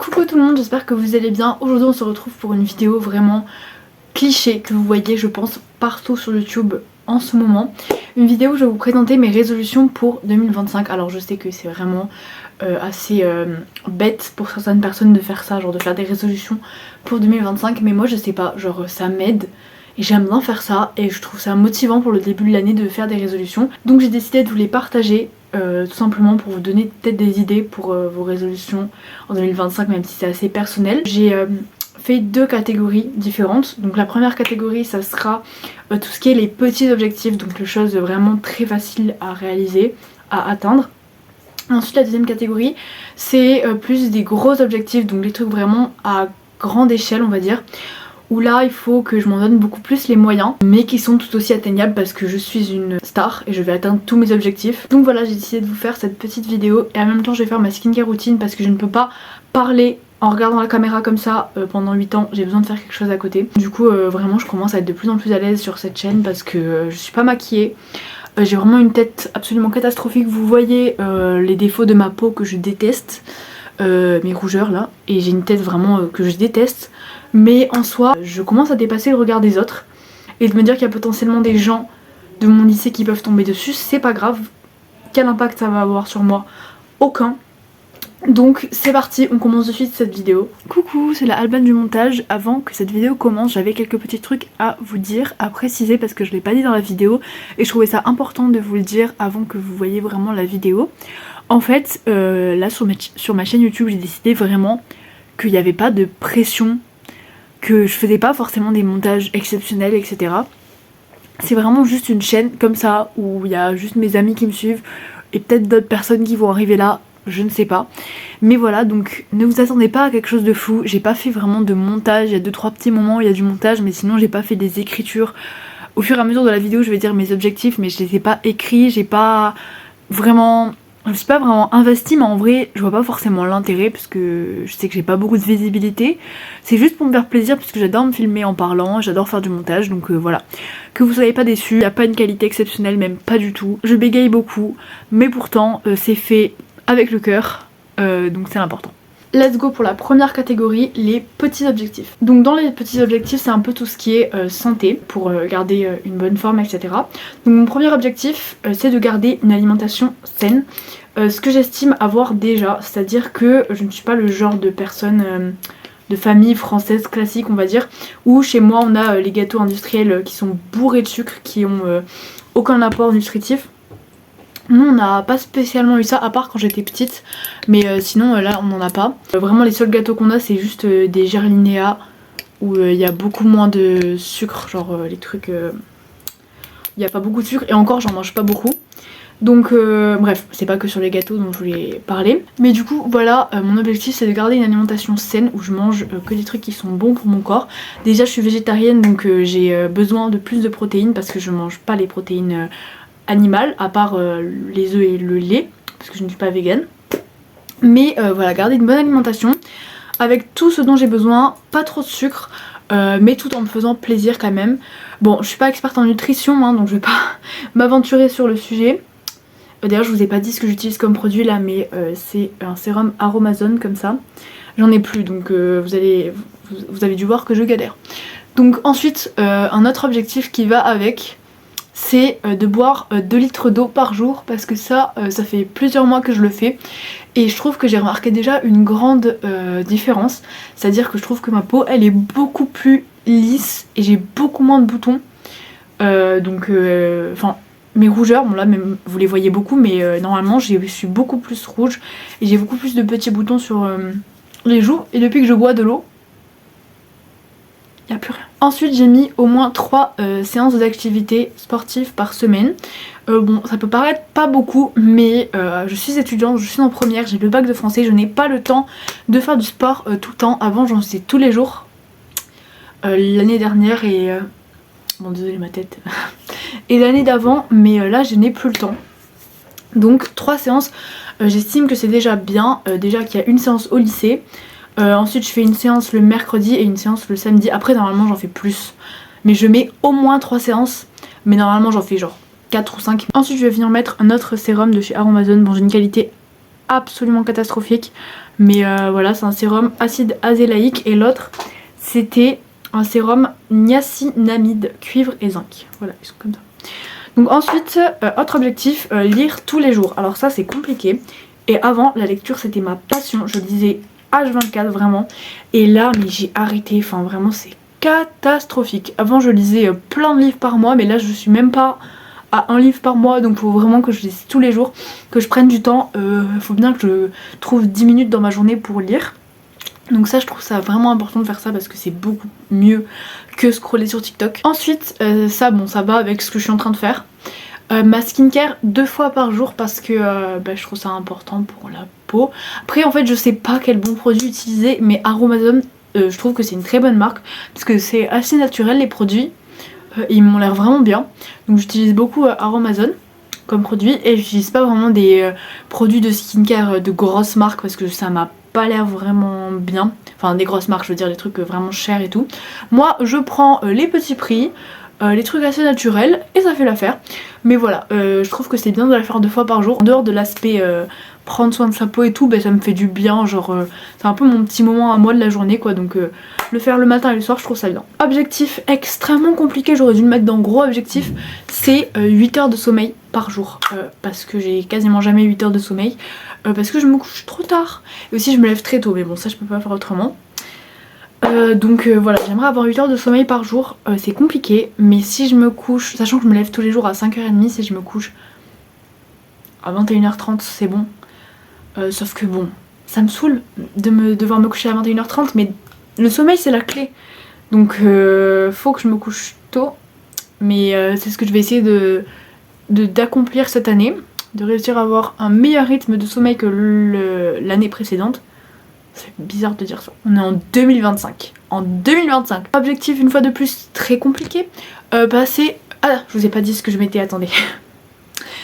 Coucou tout le monde, j'espère que vous allez bien. Aujourd'hui on se retrouve pour une vidéo vraiment cliché que vous voyez je pense partout sur YouTube en ce moment. Une vidéo où je vais vous présenter mes résolutions pour 2025. Alors je sais que c'est vraiment assez bête pour certaines personnes de faire ça, genre de faire des résolutions pour 2025, mais moi je sais pas, genre ça m'aide. Et j'aime bien faire ça et je trouve ça motivant pour le début de l'année de faire des résolutions. Donc j'ai décidé de vous les partager tout simplement pour vous donner peut-être des idées pour vos résolutions en 2025, même si c'est assez personnel. J'ai fait deux catégories différentes. Donc la première catégorie ça sera tout ce qui est les petits objectifs, donc les choses vraiment très faciles à réaliser, à atteindre. Ensuite la deuxième catégorie c'est plus des gros objectifs, donc les trucs vraiment à grande échelle on va dire, où là il faut que je m'en donne beaucoup plus les moyens, mais qui sont tout aussi atteignables parce que je suis une star et je vais atteindre tous mes objectifs. Donc voilà, j'ai décidé de vous faire cette petite vidéo et en même temps je vais faire ma skincare routine parce que je ne peux pas parler en regardant la caméra comme ça pendant 8 ans, j'ai besoin de faire quelque chose à côté. Du coup vraiment je commence à être de plus en plus à l'aise sur cette chaîne parce que je suis pas maquillée. J'ai vraiment une tête absolument catastrophique, vous voyez les défauts de ma peau que je déteste, mes rougeurs là, et j'ai une tête vraiment que je déteste. Mais en soi, je commence à dépasser le regard des autres et de me dire qu'il y a potentiellement des gens de mon lycée qui peuvent tomber dessus, c'est pas grave. Quel impact ça va avoir sur moi? Aucun. Donc c'est parti, on commence de suite cette vidéo. Coucou, c'est la Alban du montage. Avant que cette vidéo commence, j'avais quelques petits trucs à vous dire, à préciser parce que je l'ai pas dit dans la vidéo et je trouvais ça important de vous le dire avant que vous voyez vraiment la vidéo. En fait, là sur ma chaîne YouTube, j'ai décidé vraiment qu'il n'y avait pas de pression, que je faisais pas forcément des montages exceptionnels, etc. C'est vraiment juste une chaîne comme ça où il y a juste mes amis qui me suivent et peut-être d'autres personnes qui vont arriver là, je ne sais pas. Mais voilà, donc ne vous attendez pas à quelque chose de fou. J'ai pas fait vraiment de montage, il y a 2-3 petits moments où il y a du montage, mais sinon j'ai pas fait des écritures. Au fur et à mesure de la vidéo je vais dire mes objectifs, mais je les ai pas écrits, j'ai pas vraiment... Je suis pas vraiment investie, mais en vrai je vois pas forcément l'intérêt parce que je sais que j'ai pas beaucoup de visibilité. C'est juste pour me faire plaisir parce que j'adore me filmer en parlant, j'adore faire du montage, donc voilà. Que vous soyez pas déçus, y a pas une qualité exceptionnelle, même pas du tout. Je bégaye beaucoup, mais pourtant c'est fait avec le cœur, donc c'est l'important. Let's go pour la première catégorie, les petits objectifs. Donc dans les petits objectifs c'est un peu tout ce qui est santé, pour garder une bonne forme, etc. Donc mon premier objectif c'est de garder une alimentation saine, ce que j'estime avoir déjà, c'est-à-dire que je ne suis pas le genre de personne de famille française classique on va dire, où chez moi on a les gâteaux industriels qui sont bourrés de sucre, qui ont aucun apport nutritif. Nous on n'a pas spécialement eu ça à part quand j'étais petite, mais sinon là on n'en a pas. Vraiment les seuls gâteaux qu'on a c'est juste des Gerlinéa où il y a beaucoup moins de sucre, genre les trucs... Il n'y a pas beaucoup de sucre et encore j'en mange pas beaucoup. Donc bref, c'est pas que sur les gâteaux dont je voulais parler. Mais du coup voilà, mon objectif c'est de garder une alimentation saine où je mange que des trucs qui sont bons pour mon corps. Déjà je suis végétarienne donc j'ai besoin de plus de protéines parce que je mange pas les protéines animal, à part les œufs et le lait, parce que je ne suis pas végane. Mais voilà, garder une bonne alimentation, avec tout ce dont j'ai besoin, pas trop de sucre, mais tout en me faisant plaisir quand même. Bon, je suis pas experte en nutrition, hein, donc je vais pas m'aventurer sur le sujet. D'ailleurs, je vous ai pas dit ce que j'utilise comme produit là, mais c'est un sérum Aromazone comme ça. J'en ai plus, donc vous avez dû voir que je galère. Donc ensuite, un autre objectif qui va avec... c'est de boire 2 litres d'eau par jour parce que ça fait plusieurs mois que je le fais et je trouve que j'ai remarqué déjà une grande différence, c'est à dire que je trouve que ma peau elle est beaucoup plus lisse et j'ai beaucoup moins de boutons, donc enfin mes rougeurs, bon là même, vous les voyez beaucoup mais normalement je suis beaucoup plus rouge et j'ai beaucoup plus de petits boutons sur les joues et depuis que je bois de l'eau y a plus rien. Ensuite j'ai mis au moins 3 séances d'activité sportive par semaine. Bon ça peut paraître pas beaucoup mais je suis étudiante, je suis en première, j'ai le bac de français, je n'ai pas le temps de faire du sport tout le temps. Avant j'en faisais tous les jours l'année dernière et... bon désolé ma tête. Et l'année d'avant, mais là je n'ai plus le temps. Donc 3 séances, j'estime que c'est déjà bien, déjà qu'il y a une séance au lycée. Ensuite je fais une séance le mercredi et une séance le samedi. Après normalement j'en fais plus, mais je mets au moins 3 séances, mais normalement j'en fais genre 4 ou 5. Ensuite je vais venir mettre un autre sérum de chez Aromazone. Bon j'ai une qualité absolument catastrophique, Mais voilà, c'est un sérum acide azélaïque et l'autre c'était un sérum niacinamide, cuivre et zinc. Voilà, ils sont comme ça. Donc ensuite, autre objectif, lire tous les jours. Alors ça c'est compliqué. Et avant, la lecture c'était ma passion. Je lisais H24 vraiment. Et là, mais j'ai arrêté. Enfin vraiment c'est catastrophique. Avant je lisais plein de livres par mois. Mais là je suis même pas à un livre par mois. Donc il faut vraiment que je lise tous les jours. Que je prenne du temps. Il faut bien que je trouve 10 minutes dans ma journée pour lire. Donc ça je trouve ça vraiment important de faire ça parce que c'est beaucoup mieux que scroller sur TikTok. Ensuite ça bon ça va avec ce que je suis en train de faire. Ma skincare 2 fois par jour parce que je trouve ça important pour la peau. Après en fait je sais pas quel bon produit utiliser mais Aromazone je trouve que c'est une très bonne marque parce que c'est assez naturel les produits. Ils m'ont l'air vraiment bien. Donc j'utilise beaucoup Aromazone comme produit et j'utilise pas vraiment des produits de skincare de grosses marques parce que ça m'a pas l'air vraiment bien. Enfin des grosses marques, je veux dire les trucs vraiment chers et tout. Moi je prends les petits prix, les trucs assez naturels et ça fait l'affaire. Mais voilà, je trouve que c'est bien de la faire 2 fois par jour. En dehors de l'aspect prendre soin de sa peau et tout, ça me fait du bien. Genre c'est un peu mon petit moment à moi de la journée quoi. Donc le faire le matin et le soir je trouve ça bien. Objectif extrêmement compliqué, j'aurais dû le mettre dans gros objectif. C'est 8 heures de sommeil par jour. Parce que j'ai quasiment jamais 8 heures de sommeil. Parce que je me couche trop tard. Et aussi je me lève très tôt mais bon ça je peux pas faire autrement. Donc voilà, j'aimerais avoir 8 heures de sommeil par jour, c'est compliqué, mais si je me couche, sachant que je me lève tous les jours à 5h30, si je me couche à 21h30 c'est bon. Sauf que bon, ça me saoule de devoir me coucher à 21h30, mais le sommeil c'est la clé. Donc faut que je me couche tôt, mais c'est ce que je vais essayer d'accomplir cette année, de réussir à avoir un meilleur rythme de sommeil que l'année précédente. C'est bizarre de dire ça. On est en 2025. En 2025. Objectif une fois de plus très compliqué. C'est... Ah, je vous ai pas dit ce que je mettais, attendez.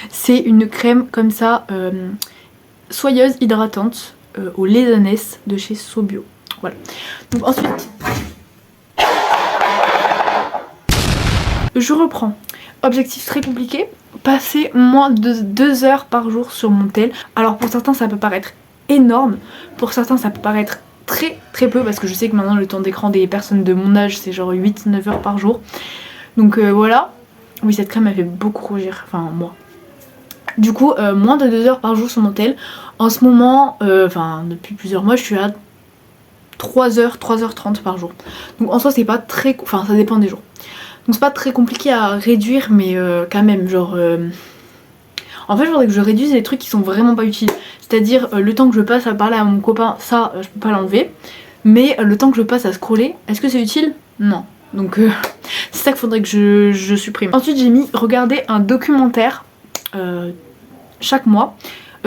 C'est une crème comme ça, soyeuse, hydratante, au lait d'ânesse de chez Sobio. Voilà. Donc ensuite... Je reprends. Objectif très compliqué. Passer moins de 2 heures par jour sur mon tel. Alors pour certains ça peut paraître énorme, pour certains ça peut paraître très très peu parce que je sais que maintenant le temps d'écran des personnes de mon âge c'est genre 8-9 heures par jour. Donc voilà, oui cette crème elle fait beaucoup rougir, enfin moi. Du coup moins de 2 heures par jour sur mon tel. En ce moment, depuis plusieurs mois je suis à 3h, 3h30 par jour. Donc en soi c'est pas très... Enfin ça dépend des jours. Donc c'est pas très compliqué à réduire mais quand même genre... En fait il faudrait que je réduise les trucs qui sont vraiment pas utiles. C'est-à-dire le temps que je passe à parler à mon copain, ça je peux pas l'enlever. Mais le temps que je passe à scroller, est-ce que c'est utile? Non. Donc c'est ça qu'il faudrait que je supprime. Ensuite j'ai mis regarder un documentaire chaque mois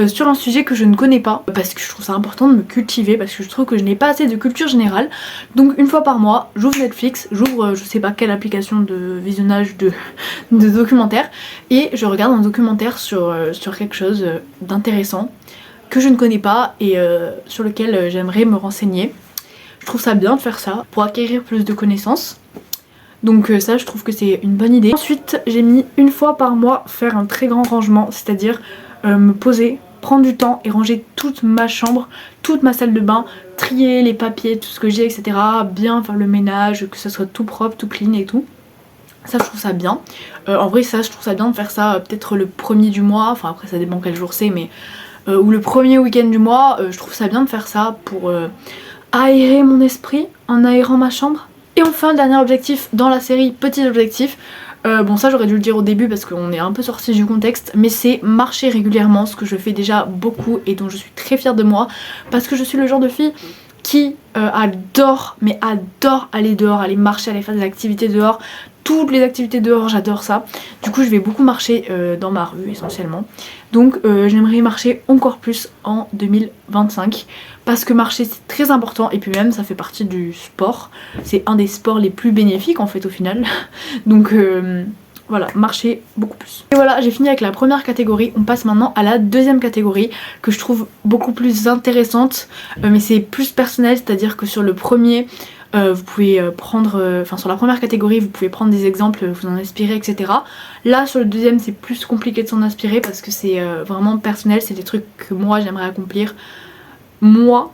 sur un sujet que je ne connais pas. Parce que je trouve ça important de me cultiver, parce que je trouve que je n'ai pas assez de culture générale. Donc une fois par mois, j'ouvre Netflix, j'ouvre je sais pas quelle application de visionnage de documentaires. Et je regarde un documentaire sur quelque chose d'intéressant que je ne connais pas et sur lequel j'aimerais me renseigner. Je trouve ça bien de faire ça pour acquérir plus de connaissances. Donc ça je trouve que c'est une bonne idée. Ensuite j'ai mis une fois par mois faire un très grand rangement, c'est-à-dire me poser, prendre du temps et ranger toute ma chambre, toute ma salle de bain, trier les papiers, tout ce que j'ai etc. Bien faire le ménage, que ça soit tout propre, tout clean et tout. Ça je trouve ça bien. En vrai ça je trouve ça bien de faire ça peut-être le premier du mois, enfin après ça dépend quel jour c'est mais... ou le premier week-end du mois, je trouve ça bien de faire ça pour aérer mon esprit en aérant ma chambre. Et enfin, dernier objectif dans la série, petit objectif, bon ça j'aurais dû le dire au début parce qu'on est un peu sorti du contexte, mais c'est marcher régulièrement, ce que je fais déjà beaucoup et dont je suis très fière de moi, parce que je suis le genre de fille qui adore, mais adore aller dehors, aller marcher, aller faire des activités dehors. Toutes les activités dehors, j'adore ça. Du coup je vais beaucoup marcher dans ma rue essentiellement. Donc j'aimerais marcher encore plus en 2025. Parce que marcher c'est très important. Et puis même ça fait partie du sport. C'est un des sports les plus bénéfiques en fait au final. Donc voilà, marcher beaucoup plus. Et voilà, j'ai fini avec la première catégorie. On passe maintenant à la deuxième catégorie que je trouve beaucoup plus intéressante. Mais c'est plus personnel, c'est-à-dire que sur le premier... vous pouvez prendre, sur la première catégorie vous pouvez prendre des exemples, vous en inspirer etc. Là sur le deuxième c'est plus compliqué de s'en inspirer parce que c'est vraiment personnel, c'est des trucs que moi j'aimerais accomplir moi.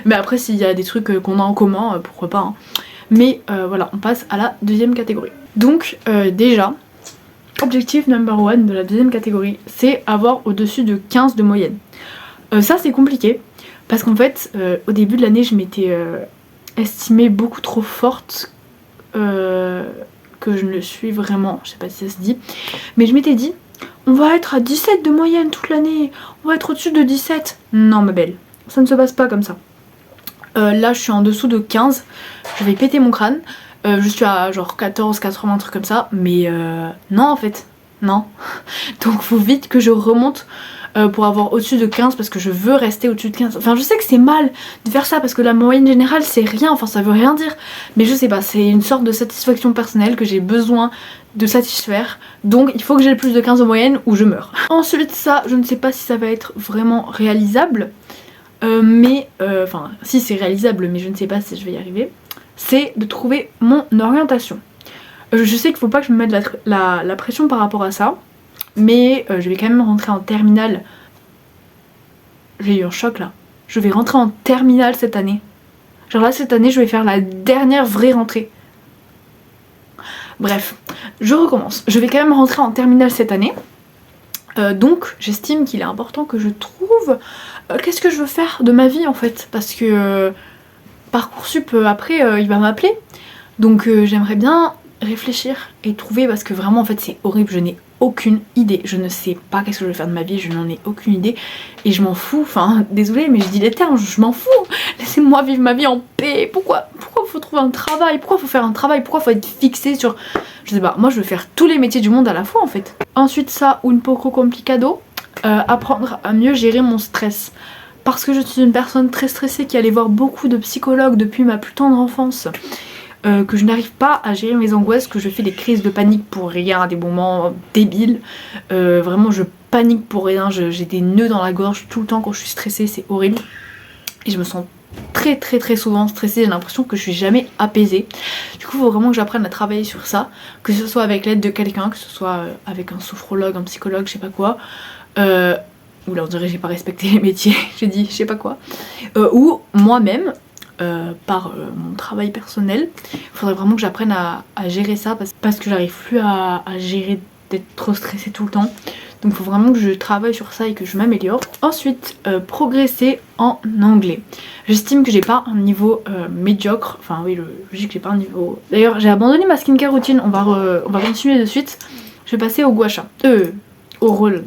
Mais après s'il y a des trucs qu'on a en commun, pourquoi pas hein. Mais voilà, on passe à la deuxième catégorie. Donc déjà, objectif number one de la deuxième catégorie, c'est avoir au-dessus de 15 de moyenne. Ça c'est compliqué, parce qu'en fait, au début de l'année, je m'étais estimée beaucoup trop forte, que je ne le suis vraiment, je sais pas si ça se dit, mais je m'étais dit, on va être à 17 de moyenne toute l'année, on va être au-dessus de 17. Non ma belle, ça ne se passe pas comme ça. Là je suis en dessous de 15, je vais péter mon crâne, je suis à genre 14, 80, un truc comme ça, mais non en fait, non. Donc faut vite que je remonte pour avoir au-dessus de 15 parce que je veux rester au-dessus de 15. Enfin je sais que c'est mal de faire ça parce que la moyenne générale c'est rien, enfin ça veut rien dire, mais je sais pas, c'est une sorte de satisfaction personnelle que j'ai besoin de satisfaire, donc il faut que j'ai le plus de 15 en moyenne ou je meurs. Ensuite ça, je ne sais pas si ça va être vraiment réalisable, enfin si c'est réalisable mais je ne sais pas si je vais y arriver, c'est de trouver mon orientation. Je sais qu'il faut pas que je me mette la pression par rapport à ça, mais je vais quand même rentrer en terminale. J'ai eu un choc là. Je vais rentrer en terminale cette année. Genre là cette année je vais faire la dernière vraie rentrée. Bref, je recommence. Je vais quand même rentrer en terminale cette année. Donc j'estime qu'il est important que je trouve qu'est-ce que je veux faire de ma vie en fait. Parce que Parcoursup après il va m'appeler. Donc j'aimerais bien réfléchir et trouver, parce que vraiment en fait c'est horrible, je n'ai aucune idée, je ne sais pas qu'est-ce que je vais faire de ma vie, je n'en ai aucune idée et je m'en fous, enfin désolée mais je dis les termes, je m'en fous, laissez-moi vivre ma vie en paix. Pourquoi faut trouver un travail, pourquoi faut faire un travail, pourquoi faut être fixé sur, je sais pas, moi je veux faire tous les métiers du monde à la fois en fait. Ensuite ça, un poco complicado, apprendre à mieux gérer mon stress. Parce que je suis une personne très stressée qui allait voir beaucoup de psychologues depuis ma plus tendre enfance. Que je n'arrive pas à gérer mes angoisses, que je fais des crises de panique pour rien, des moments débiles. Vraiment je panique pour rien, j'ai des nœuds dans la gorge tout le temps quand je suis stressée, c'est horrible. Et je me sens très souvent stressée, j'ai l'impression que je suis jamais apaisée. Du coup il faut vraiment que j'apprenne à travailler sur ça, que ce soit avec l'aide de quelqu'un, que ce soit avec un sophrologue, un psychologue, je sais pas quoi. Oula, on dirait j'ai pas respecté les métiers, j'ai dit je sais pas quoi. Ou moi-même, par mon travail personnel. Il faudrait vraiment que j'apprenne à gérer ça parce que j'arrive plus à gérer d'être trop stressée tout le temps. Donc il faut vraiment que je travaille sur ça et que je m'améliore. Ensuite, progresser en anglais. J'estime que j'ai pas un niveau médiocre. Enfin oui, je dis que j'ai pas un niveau... D'ailleurs j'ai abandonné ma skincare routine, on va continuer de suite. Je vais passer au gua sha. Au rôle.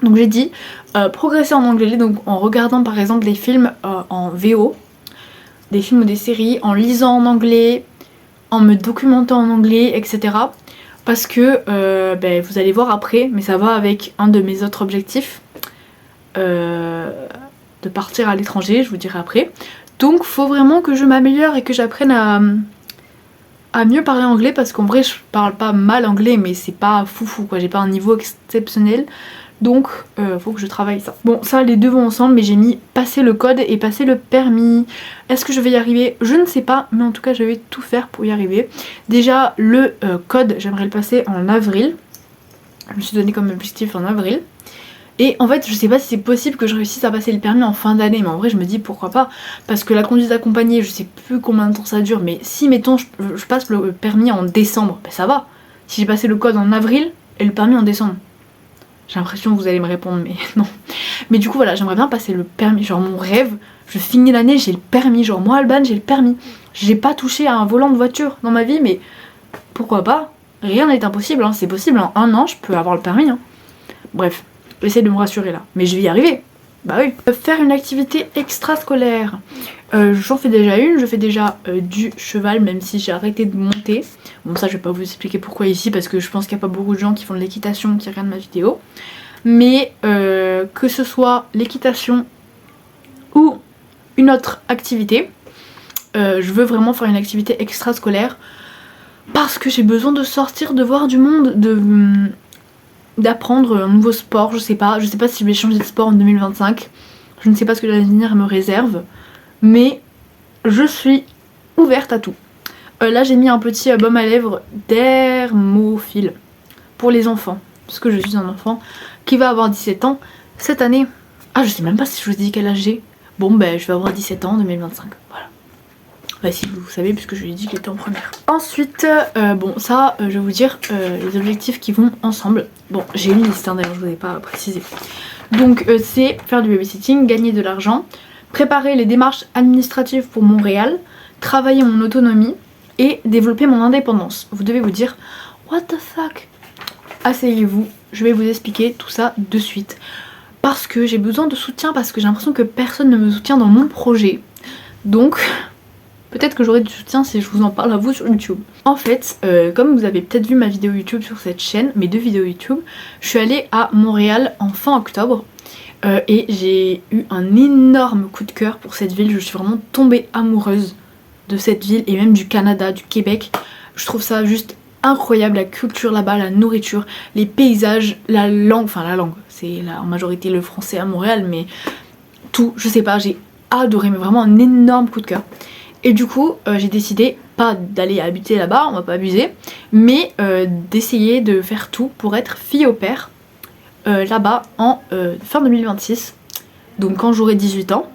Donc j'ai dit progresser en anglais, donc en regardant par exemple des films en VO, des films ou des séries, en lisant en anglais, en me documentant en anglais, etc. Parce que vous allez voir après, mais ça va avec un de mes autres objectifs, de partir à l'étranger, je vous dirai après. Donc faut vraiment que je m'améliore et que j'apprenne à mieux parler anglais, parce qu'en vrai je parle pas mal anglais mais c'est pas foufou quoi, j'ai pas un niveau exceptionnel. Donc faut que je travaille ça. Bon ça les deux vont ensemble, mais j'ai mis passer le code et passer le permis. Est-ce que je vais y arriver? Je ne sais pas, mais en tout cas je vais tout faire pour y arriver. Déjà le code j'aimerais le passer en avril. Je me suis donné comme objectif en avril. Et en fait je sais pas si c'est possible que je réussisse à passer le permis en fin d'année, mais en vrai je me dis pourquoi pas. Parce que la conduite accompagnée, je sais plus combien de temps ça dure, mais si mettons je passe le permis en décembre, ben ça va. Si j'ai passé le code en avril et le permis en décembre. J'ai l'impression que vous allez me répondre, mais non. Mais du coup voilà, j'aimerais bien passer le permis, genre mon rêve, je finis l'année, j'ai le permis, genre moi Alban j'ai le permis. J'ai pas touché à un volant de voiture dans ma vie, mais pourquoi pas? Rien n'est impossible, hein. C'est possible, en un an je peux avoir le permis. Hein. Bref, j'essaie de me rassurer là, mais je vais y arriver. Bah oui. Faire une activité extrascolaire. J'en fais déjà une, je fais déjà du cheval, même si j'ai arrêté de monter. Bon ça je vais pas vous expliquer pourquoi ici, parce que je pense qu'il n'y a pas beaucoup de gens qui font de l'équitation qui regardent ma vidéo. Mais que ce soit l'équitation ou une autre activité, je veux vraiment faire une activité extrascolaire. Parce que j'ai besoin de sortir, de voir du monde, d'apprendre un nouveau sport, je sais pas si je vais changer de sport en 2025, je ne sais pas ce que l'avenir me réserve, mais je suis ouverte à tout. Là j'ai mis un petit baume à lèvres Dermophile pour les enfants, parce que je suis un enfant qui va avoir 17 ans cette année. Ah, je sais même pas si je vous dis quel âge j'ai. Bon, ben je vais avoir 17 ans en 2025. Voilà. Bah si vous savez, puisque je lui ai dit que j'étais en première. Ensuite, bon ça, je vais vous dire les objectifs qui vont ensemble. Bon, j'ai une liste, hein, d'ailleurs, je vous ai pas précisé. Donc c'est faire du babysitting, gagner de l'argent, préparer les démarches administratives pour Montréal, travailler mon autonomie et développer mon indépendance. Vous devez vous dire, what the fuck? Asseyez-vous, je vais vous expliquer tout ça de suite. Parce que j'ai besoin de soutien, parce que j'ai l'impression que personne ne me soutient dans mon projet. Donc... peut-être que j'aurai du soutien si je vous en parle à vous sur YouTube. En fait, comme vous avez peut-être vu ma vidéo YouTube sur cette chaîne, mes 2 vidéos YouTube, je suis allée à Montréal en fin octobre et j'ai eu un énorme coup de cœur pour cette ville. Je suis vraiment tombée amoureuse de cette ville et même du Canada, du Québec. Je trouve ça juste incroyable, la culture là-bas, la nourriture, les paysages, la langue, c'est en majorité le français à Montréal, mais tout, je sais pas, j'ai adoré, mais vraiment un énorme coup de cœur. Et du coup, j'ai décidé, pas d'aller habiter là-bas, on va pas abuser, mais d'essayer de faire tout pour être fille au pair là-bas en fin 2026, donc quand j'aurai 18 ans,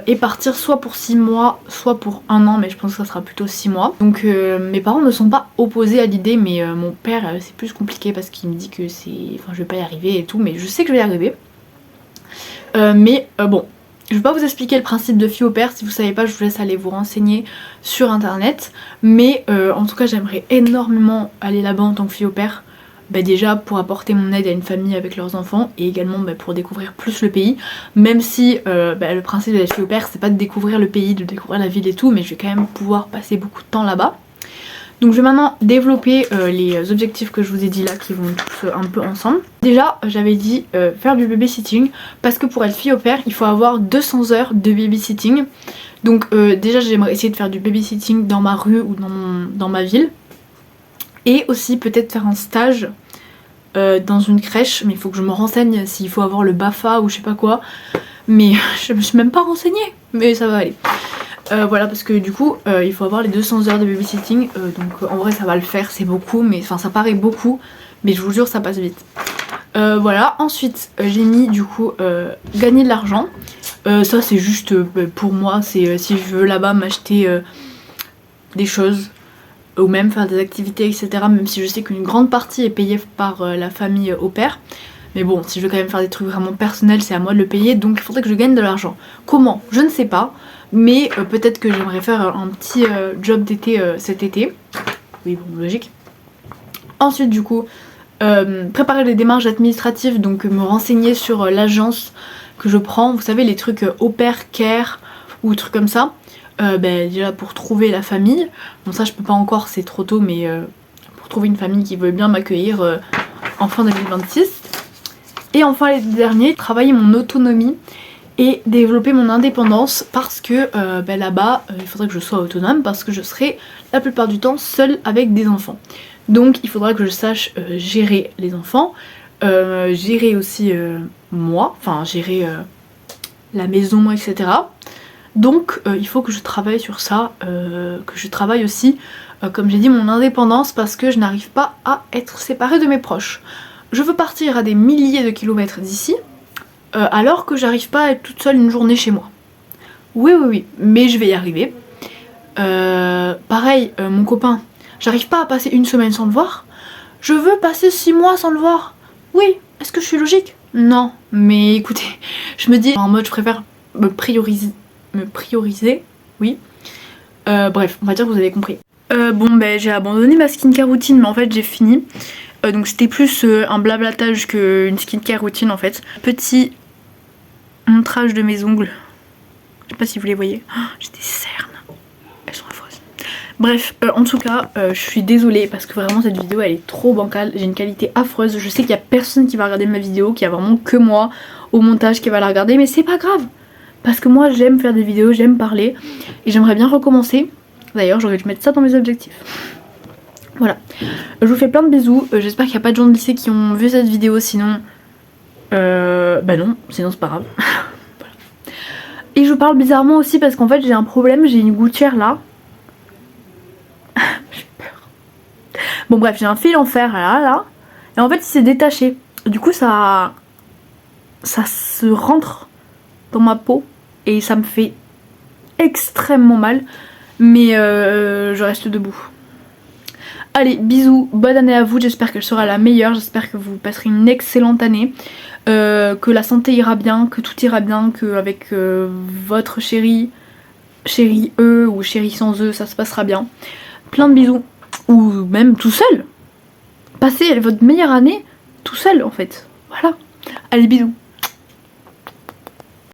et partir soit pour 6 mois, soit pour 1 an, mais je pense que ça sera plutôt 6 mois. Donc mes parents ne sont pas opposés à l'idée, mais mon père c'est plus compliqué parce qu'il me dit que c'est... enfin je vais pas y arriver et tout, mais je sais que je vais y arriver. Bon... je vais pas vous expliquer le principe de fille au pair, si vous savez pas je vous laisse aller vous renseigner sur internet. Mais en tout cas j'aimerais énormément aller là-bas en tant que fille au pair. Bah déjà pour apporter mon aide à une famille avec leurs enfants et également pour découvrir plus le pays. Même si le principe de la fille au pair c'est pas de découvrir le pays, de découvrir la ville et tout, mais je vais quand même pouvoir passer beaucoup de temps là-bas. Donc je vais maintenant développer les objectifs que je vous ai dit là qui vont tous un peu ensemble. Déjà j'avais dit faire du babysitting parce que pour être fille au pair il faut avoir 200 heures de babysitting. Donc déjà j'aimerais essayer de faire du babysitting dans ma rue ou dans ma ville. Et aussi peut-être faire un stage dans une crèche, mais il faut que je me renseigne s'il faut avoir le BAFA ou je sais pas quoi. Mais je me suis même pas renseignée, mais ça va aller. Voilà, parce que du coup il faut avoir les 200 heures de babysitting, donc en vrai ça va le faire, c'est beaucoup, mais enfin ça paraît beaucoup, mais je vous jure ça passe vite. Voilà, ensuite j'ai mis du coup gagner de l'argent. Ça c'est juste pour moi, c'est si je veux là-bas m'acheter des choses ou même faire des activités etc, même si je sais qu'une grande partie est payée par la famille au pair. Mais bon, si je veux quand même faire des trucs vraiment personnels, c'est à moi de le payer, donc il faudrait que je gagne de l'argent. Comment? Je ne sais pas, mais peut-être que j'aimerais faire un petit job d'été cet été. Oui, bon, logique. Ensuite, du coup, préparer les démarches administratives, donc me renseigner sur l'agence que je prends. Vous savez, les trucs au pair, care ou trucs comme ça. Déjà pour trouver la famille. Bon, ça, je peux pas encore, c'est trop tôt, mais pour trouver une famille qui veut bien m'accueillir en fin 2026. Et enfin les derniers, travailler mon autonomie et développer mon indépendance parce que là-bas il faudrait que je sois autonome parce que je serai la plupart du temps seule avec des enfants. Donc il faudra que je sache gérer les enfants, gérer aussi moi, enfin gérer la maison etc. Donc il faut que je travaille sur ça, que je travaille aussi comme j'ai dit mon indépendance parce que je n'arrive pas à être séparée de mes proches. Je veux partir à des milliers de kilomètres d'ici, alors que j'arrive pas à être toute seule une journée chez moi. Oui, mais je vais y arriver. Pareil, mon copain, j'arrive pas à passer une semaine sans le voir. Je veux passer 6 mois sans le voir. Oui, est-ce que je suis logique? Non, mais écoutez, je me dis en mode je préfère me prioriser, oui. Bref, on va dire que vous avez compris. J'ai abandonné ma skincare routine, mais en fait j'ai fini. Donc c'était plus un blablatage qu'une skincare routine en fait. Petit montrage de mes ongles. Je sais pas si vous les voyez. Oh, j'ai des cernes. Elles sont affreuses. Bref, en tout cas, je suis désolée parce que vraiment cette vidéo elle est trop bancale. J'ai une qualité affreuse. Je sais qu'il y a personne qui va regarder ma vidéo, qu'il y a vraiment que moi au montage qui va la regarder. Mais c'est pas grave. Parce que moi j'aime faire des vidéos, j'aime parler. Et j'aimerais bien recommencer. D'ailleurs j'aurais dû mettre ça dans mes objectifs. Voilà, je vous fais plein de bisous, j'espère qu'il n'y a pas de gens de lycée qui ont vu cette vidéo, sinon... non, sinon c'est pas grave. Voilà. Et je parle bizarrement aussi parce qu'en fait j'ai un problème, j'ai une gouttière là. J'ai peur. Bon bref, j'ai un fil en fer là, et en fait il s'est détaché. Du coup ça ça se rentre dans ma peau et ça me fait extrêmement mal, mais je reste debout. Allez, bisous, bonne année à vous, j'espère qu'elle sera la meilleure, j'espère que vous passerez une excellente année, que la santé ira bien, que tout ira bien, qu'avec votre chéri E ou chéri sans E, ça se passera bien. Plein de bisous, ou même tout seul. Passez votre meilleure année tout seul en fait, voilà. Allez, bisous.